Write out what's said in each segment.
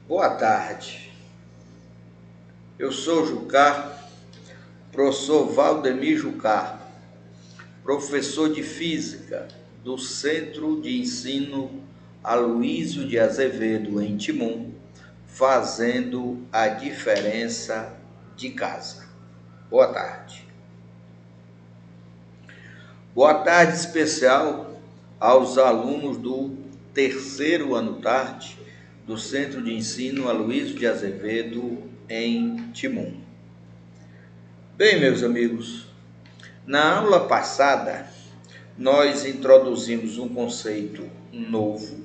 Boa tarde, eu sou Jucá, professor Valdemir Jucá, professor de Física do Centro de Ensino Aloysio de Azevedo, em Timon, fazendo a diferença de casa. Boa tarde. Boa tarde especial aos alunos do terceiro ano tarde do Centro de Ensino Aloysio de Azevedo, em Timon. Bem, meus amigos, na aula passada nós introduzimos um conceito novo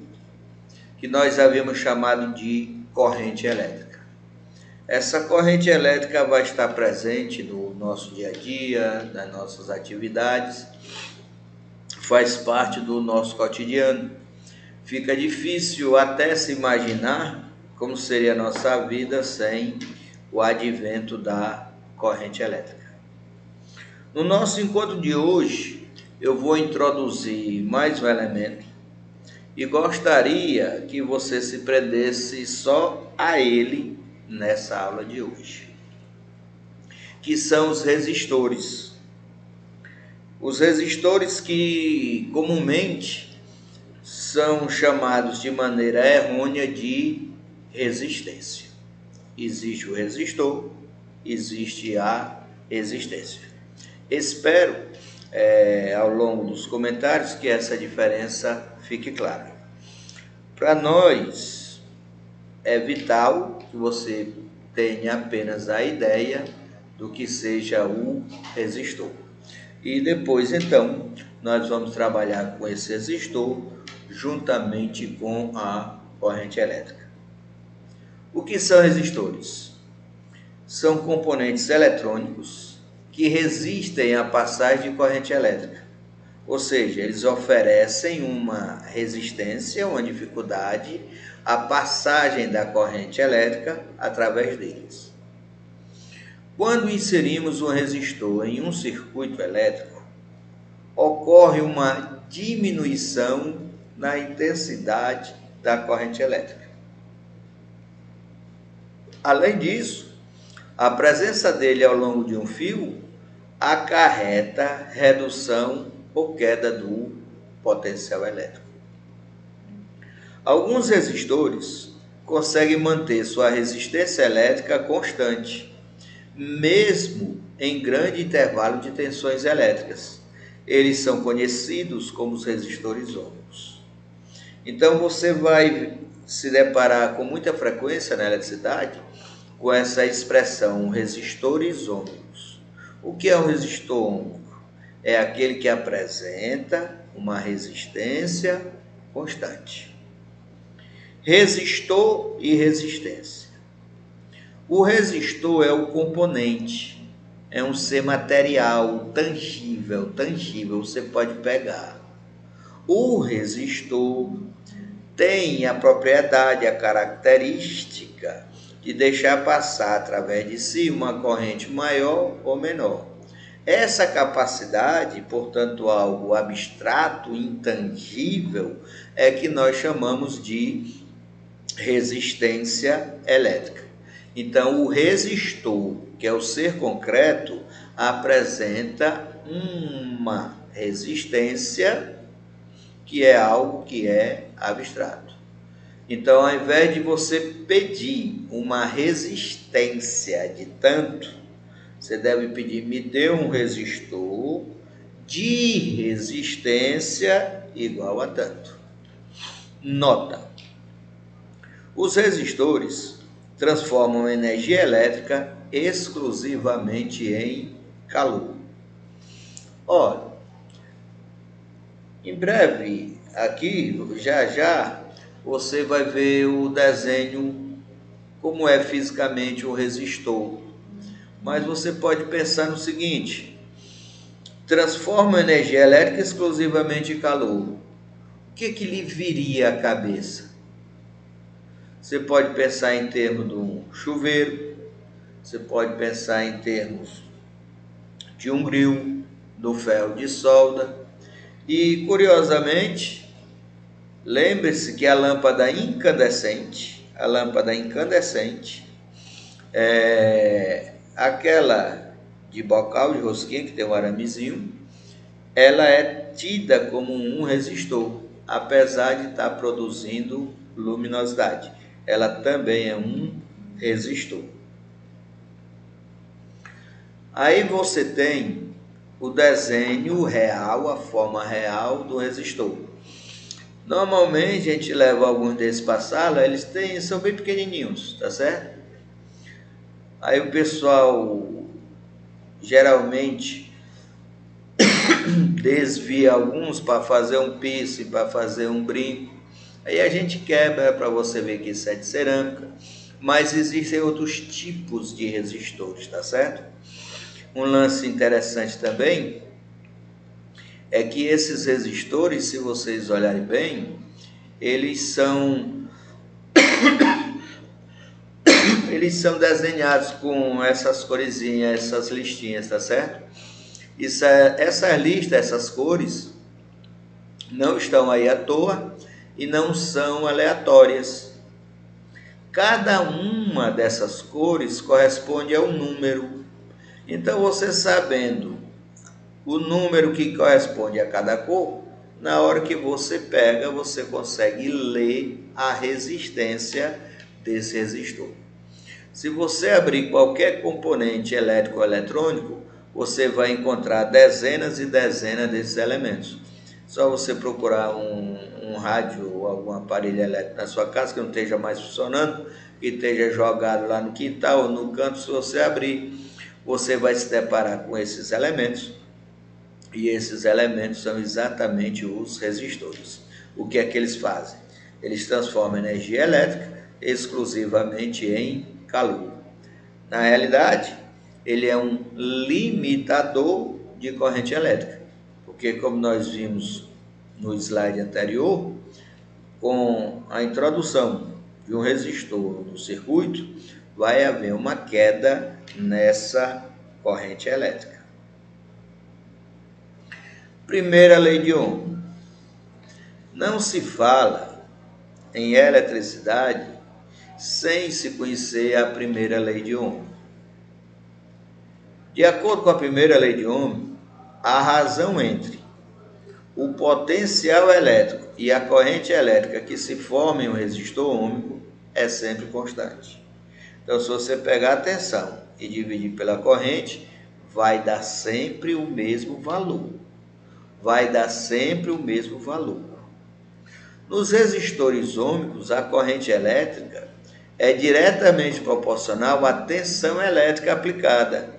que nós havíamos chamado de corrente elétrica. Essa corrente elétrica vai estar presente no nosso dia a dia, nas nossas atividades, faz parte do nosso cotidiano. Fica difícil até se imaginar como seria a nossa vida sem o advento da corrente elétrica. No nosso encontro de hoje, eu vou introduzir mais um elemento e gostaria que você se prendesse só a ele nessa aula de hoje, que são os resistores. Os resistores que comumente são chamados de maneira errônea de resistência. Existe o resistor, existe a resistência. Espero, ao longo dos comentários, que essa diferença fique clara. Para nós, é vital que você tenha apenas a ideia do que seja o resistor. E depois, então, nós vamos trabalhar com esse resistor juntamente com a corrente elétrica. O que são resistores? São componentes eletrônicos que resistem à passagem de corrente elétrica, ou seja, eles oferecem uma resistência, uma dificuldade à passagem da corrente elétrica através deles. Quando inserimos um resistor em um circuito elétrico, ocorre uma diminuição na intensidade da corrente elétrica. Além disso, a presença dele ao longo de um fio acarreta redução ou queda do potencial elétrico. Alguns resistores conseguem manter sua resistência elétrica constante, mesmo em grande intervalo de tensões elétricas. Eles são conhecidos como os resistores ômicos. Então você vai se deparar com muita frequência na eletricidade com essa expressão resistores ômicos. O que é um resistor ômico? É aquele que apresenta uma resistência constante. Resistor e resistência. O resistor é o componente, é um ser material, tangível, você pode pegar. O resistor tem a propriedade, a característica de deixar passar através de si uma corrente maior ou menor. Essa capacidade, portanto, algo abstrato, intangível, é que nós chamamos de resistência elétrica. Então, o resistor, que é o ser concreto, apresenta uma resistência que é algo que é abstrato. Então, ao invés de você pedir uma resistência de tanto, você deve pedir, me dê um resistor de resistência igual a tanto. Nota: os resistores transformam energia elétrica exclusivamente em calor. Olha, em breve, aqui, já, você vai ver o desenho, como é fisicamente um resistor. Mas você pode pensar no seguinte: transforma energia elétrica exclusivamente em calor. O que lhe viria à cabeça? Você pode pensar em termos de um chuveiro, você pode pensar em termos de um grill, do ferro de solda. E, curiosamente, lembre-se que a lâmpada incandescente, a lâmpada incandescente, aquela de bocal de rosquinha, que tem um aramezinho, ela é tida como um resistor, apesar de estar produzindo luminosidade. Ela também é um resistor. Aí você tem o desenho real, a forma real do resistor. Normalmente a gente leva alguns desses para a sala, são bem pequenininhos, tá certo? Aí o pessoal geralmente desvia alguns para fazer um piercing, para fazer um brinco. Aí a gente quebra para você ver que isso é de cerâmica. Mas existem outros tipos de resistores, tá certo? Um lance interessante também é que esses resistores, se vocês olharem bem, eles são desenhados com essas coresinhas, essas listinhas, tá certo? Essas listas, essas cores, não estão aí à toa e não são aleatórias. Cada uma dessas cores corresponde a um número. Então, você sabendo o número que corresponde a cada cor, na hora que você pega, você consegue ler a resistência desse resistor. Se você abrir qualquer componente elétrico ou eletrônico, você vai encontrar dezenas e dezenas desses elementos. Só você procurar um rádio ou algum aparelho elétrico na sua casa que não esteja mais funcionando, que esteja jogado lá no quintal ou no canto, se você abrir, você vai se deparar com esses elementos. E esses elementos são exatamente os resistores. O que é que eles fazem? Eles transformam energia elétrica exclusivamente em calor. Na realidade, ele é um limitador de corrente elétrica, porque como nós vimos no slide anterior, com a introdução de um resistor no circuito, vai haver uma queda nessa corrente elétrica. Primeira lei de Ohm. Não se fala em eletricidade sem se conhecer a primeira lei de Ohm. De acordo com a primeira lei de Ohm, a razão entre o potencial elétrico e a corrente elétrica que se forma em um resistor ohmico é sempre constante. Então, se você pegar a tensão e dividir pela corrente, vai dar sempre o mesmo valor. Nos resistores ohmicos, a corrente elétrica é diretamente proporcional à tensão elétrica aplicada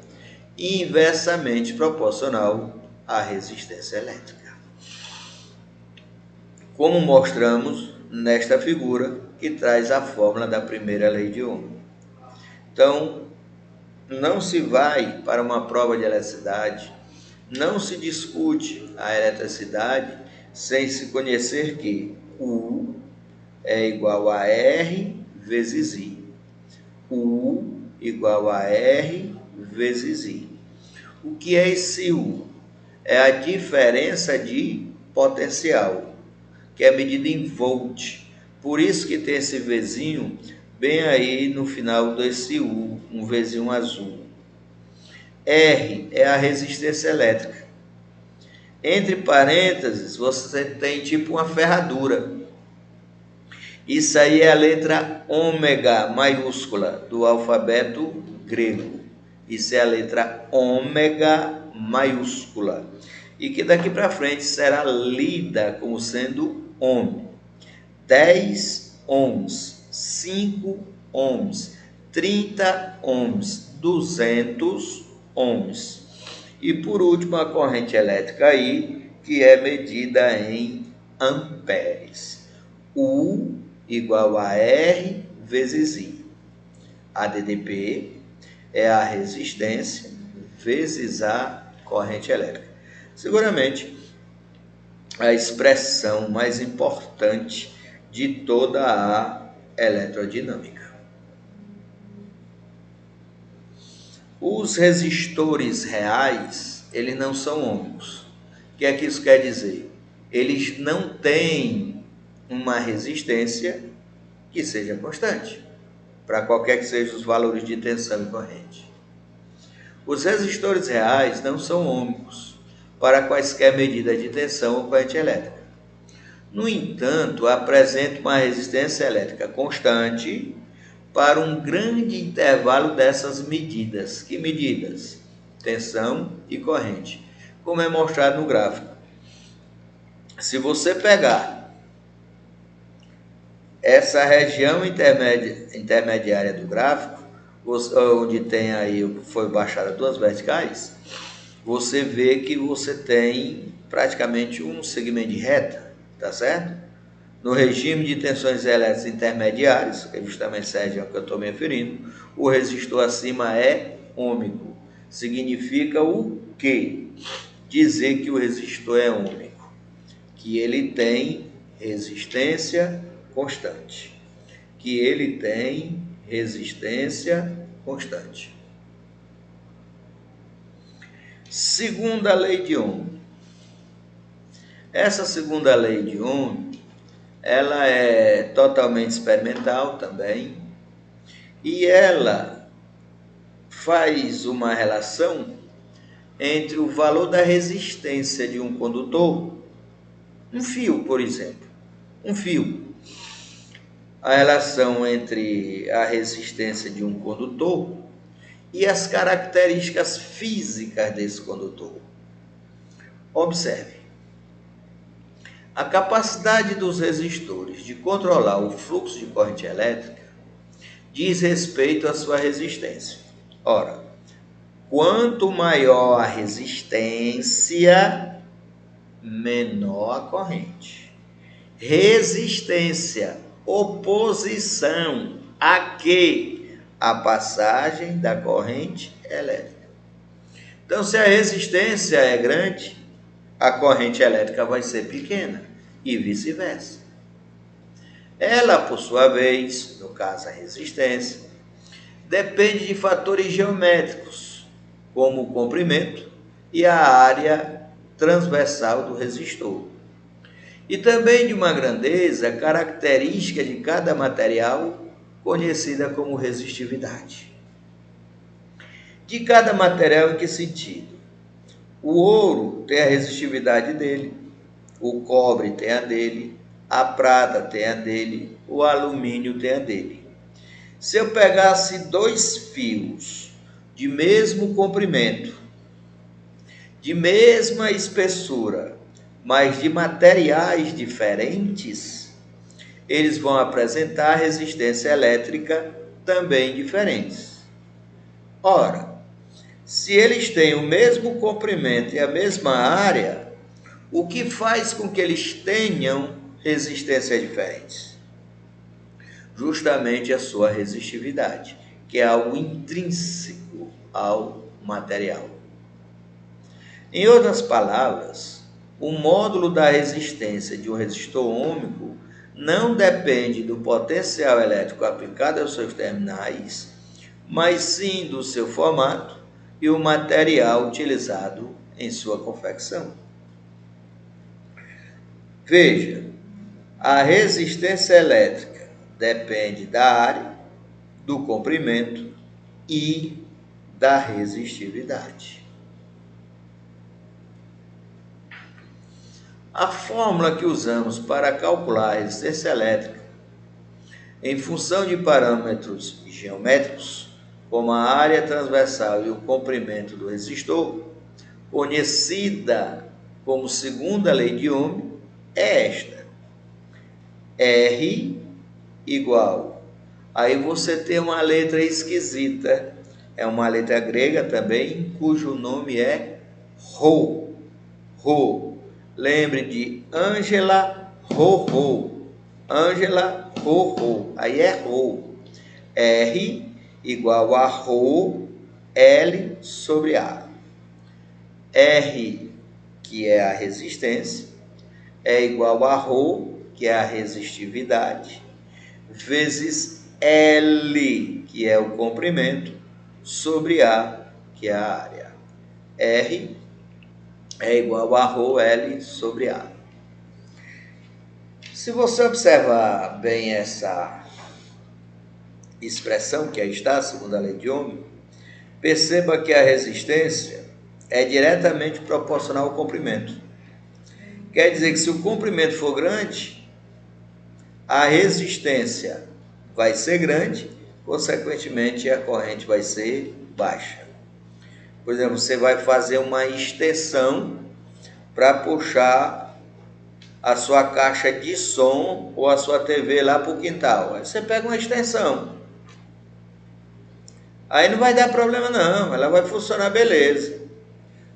e inversamente proporcional à resistência elétrica, como mostramos nesta figura que traz a fórmula da primeira lei de Ohm. Então, não se vai para uma prova de eletricidade, não se discute a eletricidade sem se conhecer que U é igual a R vezes I. U igual a R vezes I. O que é esse U? É a diferença de potencial, que é medida em volt. Por isso que tem esse Vzinho bem aí no final desse U, um Vzinho azul. R é a resistência elétrica. Entre parênteses, você tem tipo uma ferradura. Isso aí é a letra ômega maiúscula do alfabeto grego. Isso é a letra ômega maiúscula. E que daqui para frente será lida como sendo ohm. 10 ohms, 5 ohms, 30 ohms, 200 ohms. E por último, a corrente elétrica aí, que é medida em amperes. U igual a R vezes I. A DDP é a resistência vezes a corrente elétrica. Seguramente, a expressão mais importante de toda a eletrodinâmica. Os resistores reais, eles não são ohmicos. O que é que isso quer dizer? Eles não têm uma resistência que seja constante, para qualquer que sejam os valores de tensão e corrente. Os resistores reais não são ômicos para quaisquer medidas de tensão ou corrente elétrica. No entanto, apresentam uma resistência elétrica constante para um grande intervalo dessas medidas. Que medidas? Tensão e corrente, como é mostrado no gráfico. Se você pegar essa região intermediária do gráfico, onde tem aí, foi baixada duas verticais, você vê que você tem praticamente um segmento de reta, tá certo? No regime de tensões elétricas intermediárias, que é justamente essa região que eu estou me referindo, o resistor acima é ômico. Significa o quê? Dizer que o resistor é ômico, que ele tem resistência constante. Que ele tem resistência constante. Segunda lei de Ohm. Essa segunda lei de Ohm, ela é totalmente experimental também, e ela faz uma relação entre o valor da resistência de um condutor, um fio, por exemplo, um fio. A relação entre a resistência de um condutor e as características físicas desse condutor. Observe. A capacidade dos resistores de controlar o fluxo de corrente elétrica diz respeito à sua resistência. Ora, quanto maior a resistência, menor a corrente. Resistência, oposição a quê? A passagem da corrente elétrica. Então, se a resistência é grande, a corrente elétrica vai ser pequena e vice-versa. Ela, por sua vez, no caso a resistência, depende de fatores geométricos, como o comprimento e a área transversal do resistor. E também de uma grandeza característica de cada material, conhecida como resistividade. De cada material em que sentido? O ouro tem a resistividade dele, o cobre tem a dele, a prata tem a dele, o alumínio tem a dele. Se eu pegasse dois fios de mesmo comprimento, de mesma espessura, mas de materiais diferentes, eles vão apresentar resistência elétrica também diferentes. Ora, se eles têm o mesmo comprimento e a mesma área, o que faz com que eles tenham resistências diferentes? Justamente a sua resistividade, que é algo intrínseco ao material. Em outras palavras, o módulo da resistência de um resistor ômico não depende do potencial elétrico aplicado aos seus terminais, mas sim do seu formato e o material utilizado em sua confecção. Veja, a resistência elétrica depende da área, do comprimento e da resistividade. A fórmula que usamos para calcular a resistência elétrica, em função de parâmetros geométricos, como a área transversal e o comprimento do resistor, conhecida como segunda lei de Ohm, é esta. R igual. Aí você tem uma letra esquisita, é uma letra grega também, cujo nome é Rho. Rho. Lembre de Ângela Rho. Ângela Rho. Aí é Rho. R igual a Rho L sobre A. R, que é a resistência, é igual a Rho, que é a resistividade, vezes L, que é o comprimento, sobre A, que é a área. R é igual a Rho L sobre A. Se você observar bem essa expressão que aí está, segundo a lei de Ohm, perceba que a resistência é diretamente proporcional ao comprimento. Quer dizer que se o comprimento for grande, a resistência vai ser grande, consequentemente a corrente vai ser baixa. Por exemplo, você vai fazer uma extensão para puxar a sua caixa de som ou a sua TV lá para o quintal. Aí você pega uma extensão. Aí não vai dar problema não, ela vai funcionar beleza.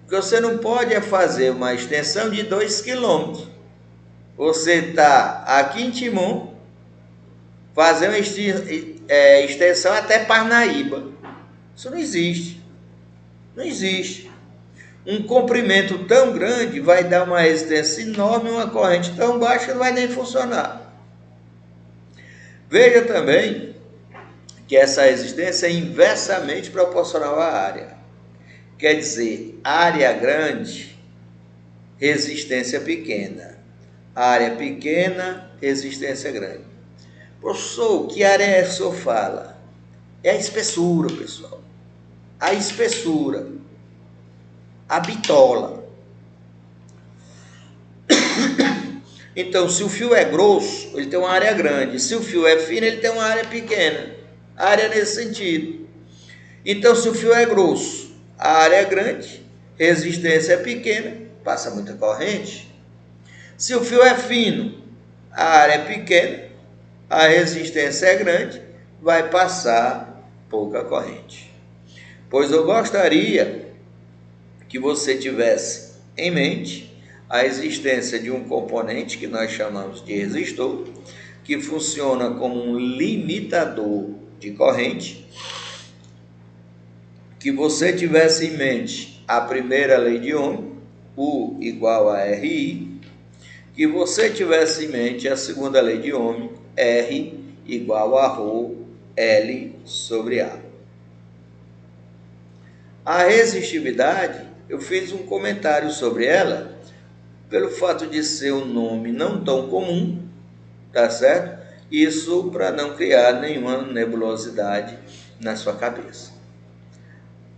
O que você não pode é fazer uma extensão de 2 quilômetros. Você está aqui em Timon, fazer uma extensão até Parnaíba. Isso não existe. Não existe. Um comprimento tão grande vai dar uma resistência enorme, uma corrente tão baixa não vai nem funcionar. Veja também que essa resistência é inversamente proporcional à área. Quer dizer, área grande, resistência pequena. Área pequena, resistência grande. Professor, que área é essa que o senhor fala? É a espessura, pessoal. A espessura. A bitola. Então, se o fio é grosso, ele tem uma área grande. Se o fio é fino, ele tem uma área pequena. Área nesse sentido. Então, se o fio é grosso, a área é grande, resistência é pequena, passa muita corrente. Se o fio é fino, a área é pequena, a resistência é grande, vai passar pouca corrente. Pois eu gostaria que você tivesse em mente a existência de um componente que nós chamamos de resistor, que funciona como um limitador de corrente, que você tivesse em mente a primeira lei de Ohm, U igual a RI, que você tivesse em mente a segunda lei de Ohm, R igual a ρ L sobre A. A resistividade, eu fiz um comentário sobre ela, pelo fato de ser um nome não tão comum, tá certo? Isso para não criar nenhuma nebulosidade na sua cabeça.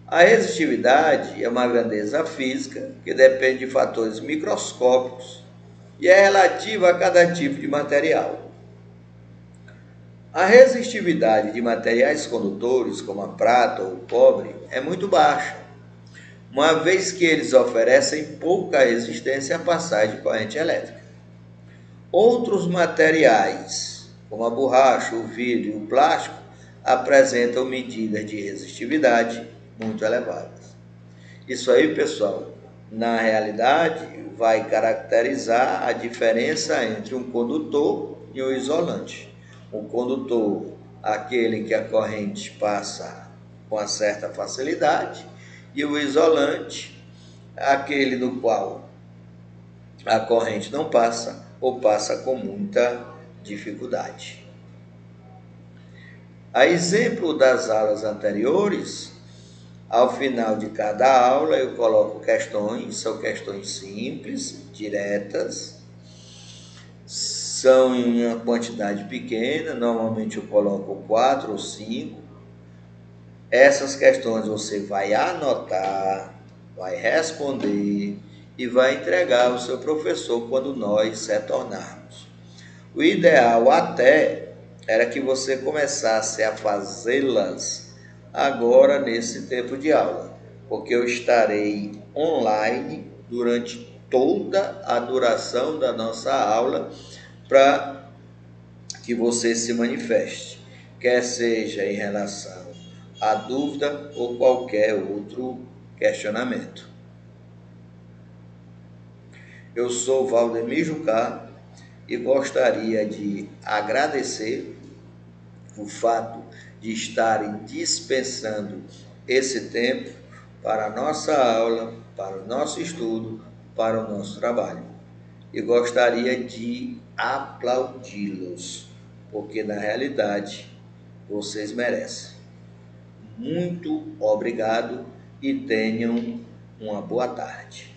A resistividade é uma grandeza física que depende de fatores microscópicos e é relativa a cada tipo de material. A resistividade de materiais condutores, como a prata ou o cobre, é muito baixa, uma vez que eles oferecem pouca resistência à passagem de corrente elétrica. Outros materiais, como a borracha, o vidro e o plástico, apresentam medidas de resistividade muito elevadas. Isso aí, pessoal, na realidade, vai caracterizar a diferença entre um condutor e um isolante. O condutor, aquele que a corrente passa com uma certa facilidade, e o isolante, aquele no qual a corrente não passa ou passa com muita dificuldade. A exemplo das aulas anteriores, ao final de cada aula eu coloco questões, são questões simples, diretas, são em uma quantidade pequena, normalmente eu coloco 4 ou 5. Essas questões você vai anotar, vai responder e vai entregar ao seu professor quando nós retornarmos. O ideal até era que você começasse a fazê-las agora nesse tempo de aula, porque eu estarei online durante toda a duração da nossa aula para que você se manifeste, quer seja em relação à dúvida ou qualquer outro questionamento. Eu sou Valdemir Jucá e gostaria de agradecer o fato de estarem dispensando esse tempo para a nossa aula, para o nosso estudo, para o nosso trabalho. E gostaria de aplaudi-los, porque na realidade vocês merecem. Muito obrigado e tenham uma boa tarde.